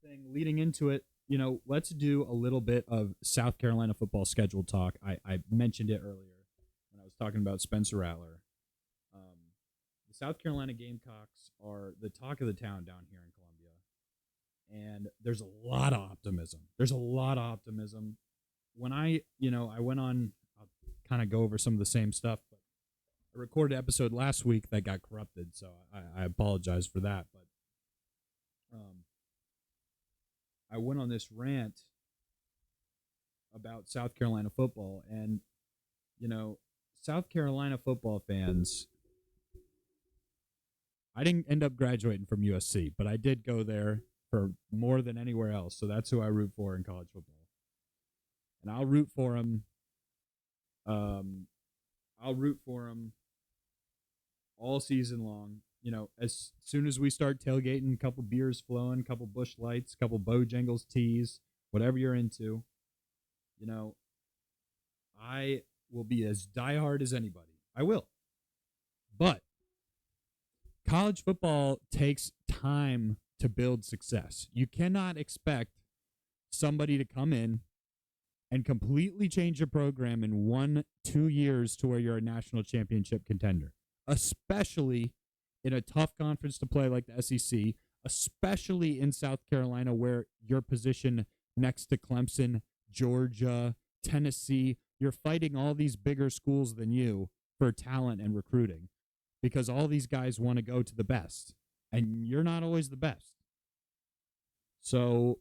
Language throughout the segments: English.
thing leading into it, let's do a little bit of South Carolina football schedule talk. I mentioned it earlier when I was talking about Spencer Rattler. The South Carolina Gamecocks are the talk of the town down here in Columbia. And there's a lot of optimism. When I went on, I'll kind of go over some of the same stuff, but I recorded an episode last week that got corrupted, so I apologize for that. But I went on this rant about South Carolina football, and South Carolina football fans. I didn't end up graduating from USC, but I did go there for more than anywhere else, so that's who I root for in college football, and I'll root for them. I'll root for them all season long. As soon as we start tailgating, a couple beers flowing, a couple Busch Lights, a couple Bojangles teas, whatever you're into, I will be as diehard as anybody. I will. But college football takes time to build success. You cannot expect somebody to come in and completely change your program in 1-2 years to where you're a national championship contender, especially in a tough conference to play like the SEC, especially in South Carolina where you're positioned next to Clemson, Georgia, Tennessee. You're fighting all these bigger schools than you for talent and recruiting because all these guys want to go to the best, and you're not always the best. So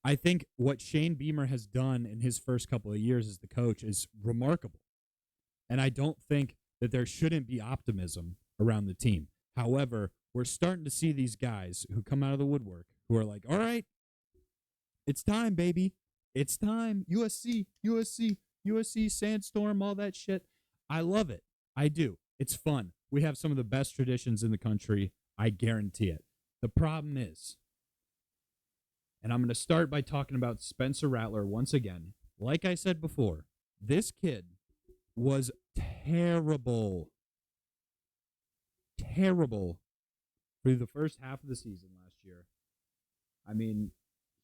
I think what Shane Beamer has done in his first couple of years as the coach is remarkable. And I don't think that there shouldn't be optimism around the team. However, we're starting to see these guys who come out of the woodwork who are like, all right, it's time, baby. It's time. USC, Sandstorm, all that shit. I love it. I do. It's fun. We have some of the best traditions in the country. I guarantee it. The problem is, and I'm going to start by talking about Spencer Rattler once again. Like I said before, this kid was terrible through the first half of the season last year. I mean,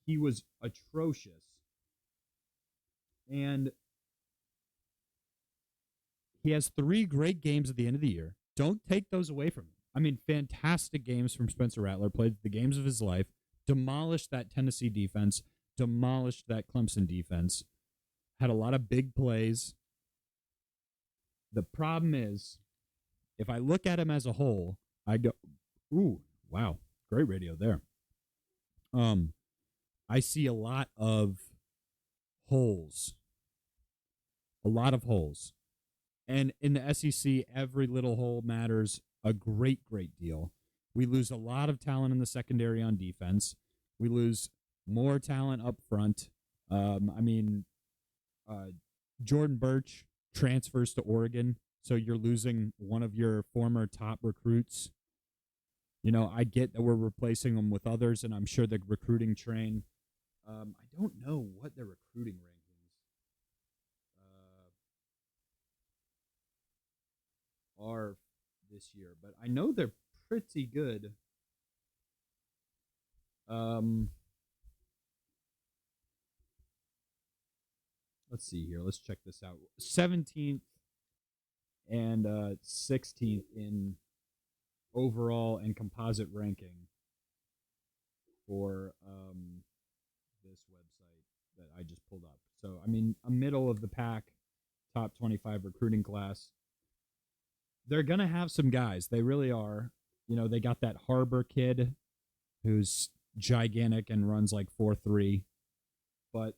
he was atrocious. And he has 3 great games at the end of the year. Don't take those away from him. I mean, fantastic games from Spencer Rattler. Played the games of his life. Demolished that Tennessee defense. Demolished that Clemson defense. Had a lot of big plays. The problem is, if I look at him as a whole, I go, ooh, wow, great radio there. I see a lot of holes. And in the SEC, every little hole matters a great deal. We lose a lot of talent in the secondary on defense. We lose more talent up front. Jordan Birch transfers to Oregon, so you're losing one of your former top recruits. I get that we're replacing them with others, and I'm sure the recruiting train. I don't know what their recruiting rankings are this year, but I know they're pretty good. Let's see here. Let's check this out. 17th and 16th in overall and composite ranking for this website that I just pulled up. So, I mean, a middle of the pack, top 25 recruiting class. They're going to have some guys. They really are. They got that Harbor kid who's gigantic and runs like 4.3. But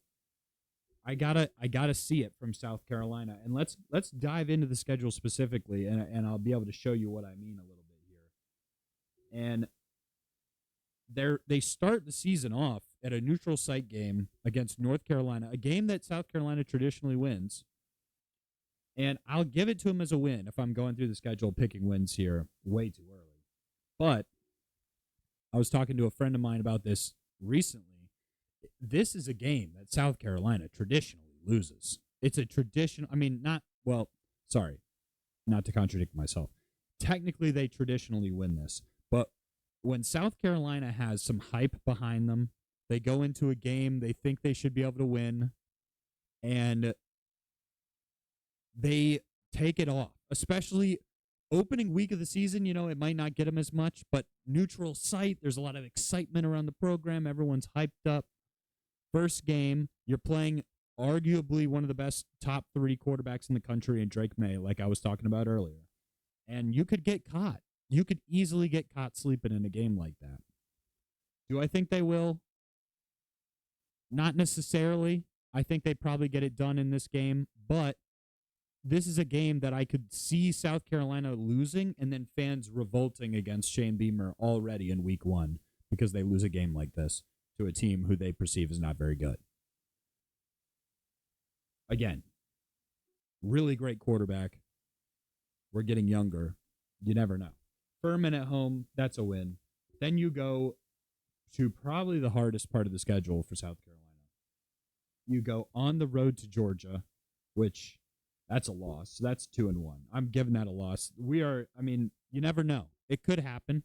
I gotta see it from South Carolina. And let's dive into the schedule specifically, and I'll be able to show you what I mean a little bit here. And they start the season off at a neutral site game against North Carolina, a game that South Carolina traditionally wins. And I'll give it to them as a win if I'm going through the schedule picking wins here way too early. But I was talking to a friend of mine about this recently. This is a game that South Carolina traditionally loses. It's a tradition. I mean, not to contradict myself. Technically, they traditionally win this. But when South Carolina has some hype behind them, they go into a game, they think they should be able to win, and they take it off, especially opening week of the season. It might not get them as much, but neutral site, there's a lot of excitement around the program. Everyone's hyped up. First game, you're playing arguably one of the best top 3 quarterbacks in the country in Drake May, like I was talking about earlier. And you could get caught. You could easily get caught sleeping in a game like that. Do I think they will? Not necessarily. I think they probably get it done in this game, but this is a game that I could see South Carolina losing and then fans revolting against Shane Beamer already in week 1 because they lose a game like this to a team who they perceive as not very good. Again, really great quarterback. We're getting younger. You never know. Furman at home, that's a win. Then you go to probably the hardest part of the schedule for South Carolina. You go on the road to Georgia, which that's a loss. That's 2-1. I'm giving that a loss. You never know. It could happen,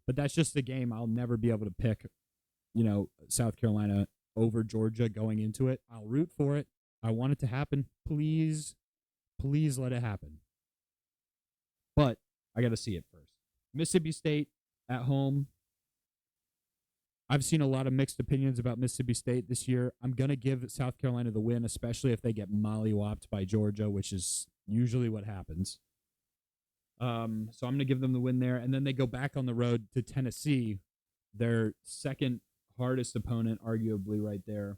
but that's just a game I'll never be able to pick, South Carolina over Georgia going into it. I'll root for it. I want it to happen. Please, please let it happen. But I got to see it first. Mississippi State at home. I've seen a lot of mixed opinions about Mississippi State this year. I'm going to give South Carolina the win, especially if they get mollywopped by Georgia, which is usually what happens. So I'm going to give them the win there. And then they go back on the road to Tennessee, their second hardest opponent, arguably right there.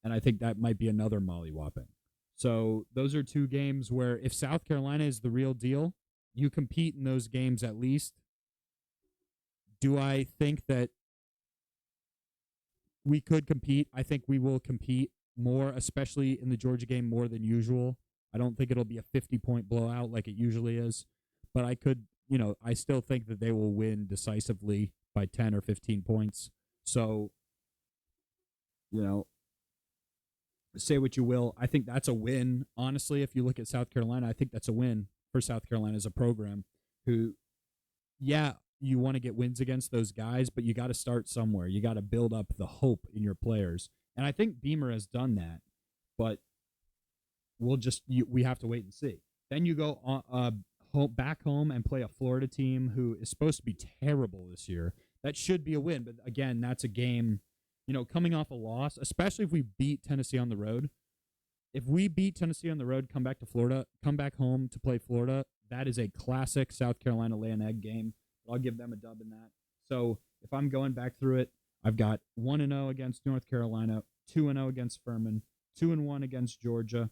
And I think that might be another mollywhopping. So those are 2 games where if South Carolina is the real deal, you compete in those games at least. Do I think that we could compete? I think we will compete more, especially in the Georgia game, more than usual. I don't think it'll be a 50-point blowout like it usually is. But I still think that they will win decisively by 10 or 15 points. So, say what you will. I think that's a win. Honestly, if you look at South Carolina, I think that's a win for South Carolina as a program who, you want to get wins against those guys, but you got to start somewhere. You got to build up the hope in your players. And I think Beamer has done that, but we have to wait and see. Then you go back home and play a Florida team who is supposed to be terrible this year. That should be a win. But again, that's a game, coming off a loss, especially if we beat Tennessee on the road. If we beat Tennessee on the road, come back to Florida, come back home to play Florida, that is a classic South Carolina lay an egg game. I'll give them a dub in that. So if I'm going back through it, I've got 1-0 against North Carolina, 2-0 against Furman, 2-1 against Georgia,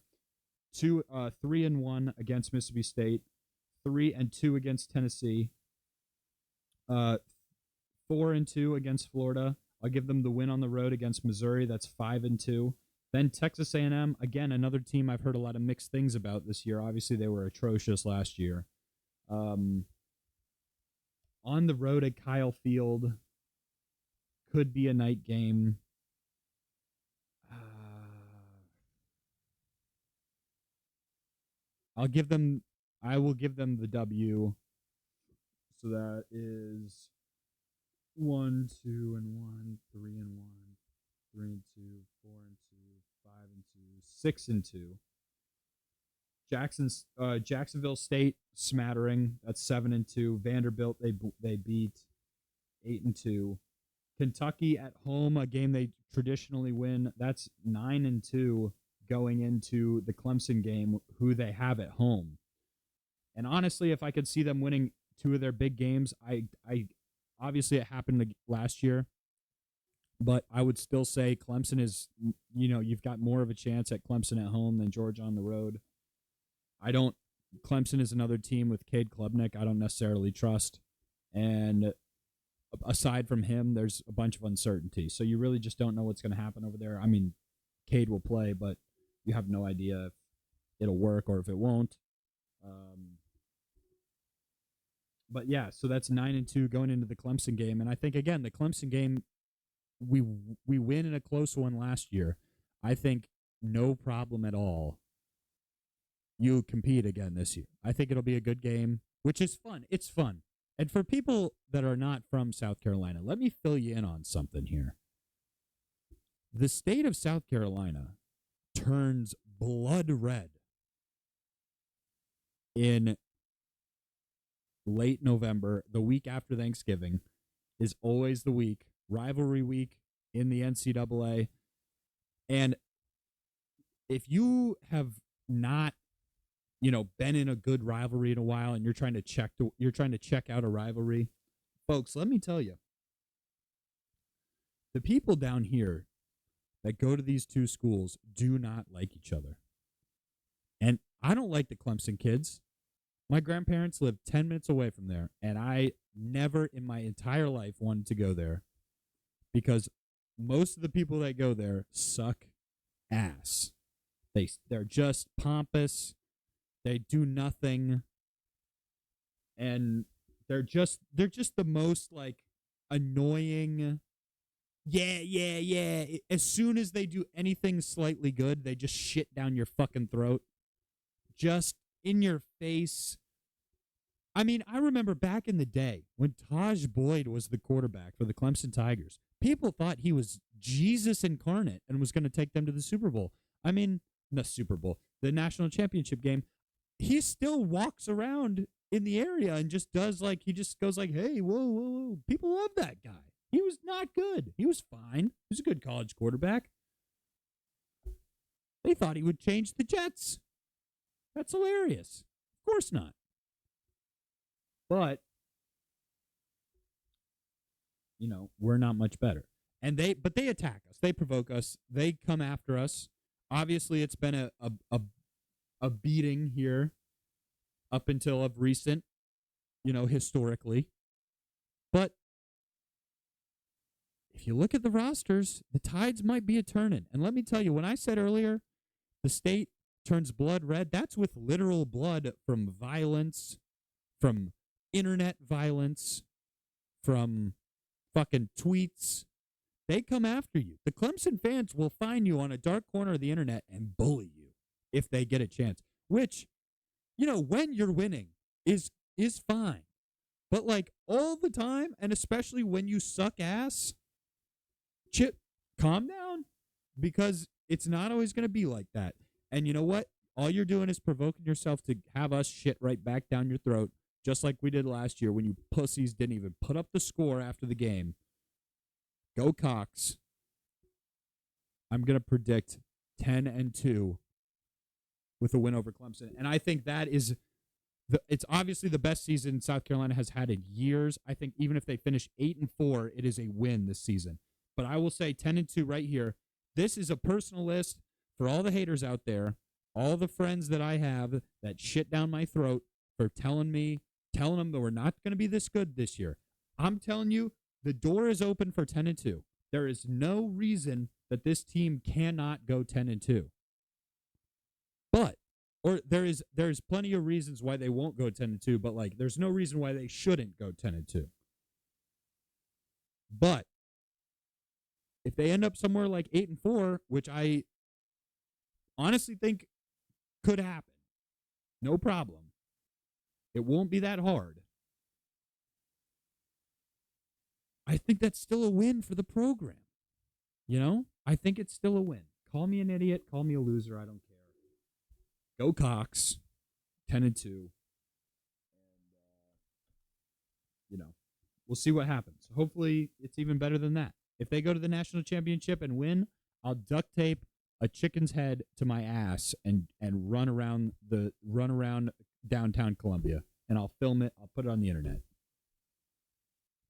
3-1 against Mississippi State, 3-2 against Tennessee, 4-2 against Florida. I'll give them the win on the road against Missouri. That's 5-2. Then Texas A&M, again, another team I've heard a lot of mixed things about this year. Obviously, they were atrocious last year. On the road at Kyle Field, could be a night game. I will give them the W. So that is 1, 2, and 1, 3 and 1, 3 and 2, 4 and 2, 5 and 2, 6 and 2. Jacksonville State smattering. That's 7-2. Vanderbilt they beat 8-2. Kentucky at home, a game they traditionally win. That's 9-2 going into the Clemson game, who they have at home. And honestly, if I could see them winning 2 of their big games, I obviously it happened last year, but I would still say Clemson is, you've got more of a chance at Clemson at home than Georgia on the road. Clemson is another team with Cade Klubnik I don't necessarily trust. And aside from him, there's a bunch of uncertainty. So you really just don't know what's going to happen over there. I mean, Cade will play, but you have no idea if it'll work or if it won't. But yeah, so that's 9-2 going into the Clemson game. And I think, again, the Clemson game, we win in a close one last year. I think no problem at all. You compete again this year. I think it'll be a good game, which is fun. It's fun. And for people that are not from South Carolina, let me fill you in on something here. The state of South Carolina turns blood red in late November. The week after Thanksgiving is always the week, rivalry week in the NCAA. And if you have not, been in a good rivalry in a while and you're trying to check out a rivalry, folks, let me tell you, the people down here that go to these two schools do not like each other. And I don't like the Clemson kids. My grandparents lived 10 minutes away from there, and I never in my entire life wanted to go there because most of the people that go there suck ass. They're just pompous. They do nothing. And they're just the most like annoying. Yeah. As soon as they do anything slightly good, they just shit down your fucking throat. Just in your face. I mean, I remember back in the day when Taj Boyd was the quarterback for the Clemson Tigers. People thought he was Jesus incarnate and was going to take them to the Super Bowl. I mean, the Super Bowl, the national championship game. He still walks around in the area and just does he just goes like, hey, whoa. People love that guy. He was not good. He was fine. He was a good college quarterback. They thought he would change the Jets. That's hilarious. Of course not. But, we're not much better. And they attack us. They provoke us. They come after us. Obviously, it's been a beating here up until of recent, historically. But if you look at the rosters, the tides might be a-turning. And let me tell you, when I said earlier, the state turns blood red, that's with literal blood from violence, from internet violence, from fucking tweets. They come after you. The Clemson fans will find you on a dark corner of the internet and bully you if they get a chance. Which, when you're winning is fine. But all the time, and especially when you suck ass, Chip, calm down, because it's not always going to be like that. And you know what? All you're doing is provoking yourself to have us shit right back down your throat, just like we did last year when you pussies didn't even put up the score after the game. Go Cox. I'm going to predict 10-2 with a win over Clemson. And I think that is it's obviously the best season South Carolina has had in years. I think even if they finish 8-4, it is a win this season. But I will say 10-2 right here. This is a personal list for all the haters out there, all the friends that I have that shit down my throat for telling them that we're not going to be this good this year. I'm telling you, the door is open for 10-2. There is no reason that this team cannot go 10-2. There's plenty of reasons why they won't go 10-2, but there's no reason why they shouldn't go 10-2. But if they end up somewhere like 8-4, which I honestly think could happen, no problem. It won't be that hard. I think that's still a win for the program. I think it's still a win. Call me an idiot. Call me a loser. I don't care. Go Cox. 10-2. And, we'll see what happens. Hopefully it's even better than that. If they go to the national championship and win, I'll duct tape a chicken's head to my ass and run around downtown Columbia, and I'll film it. I'll put it on the internet.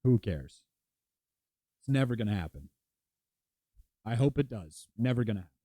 Who cares? It's never going to happen. I hope it does. Never going to happen.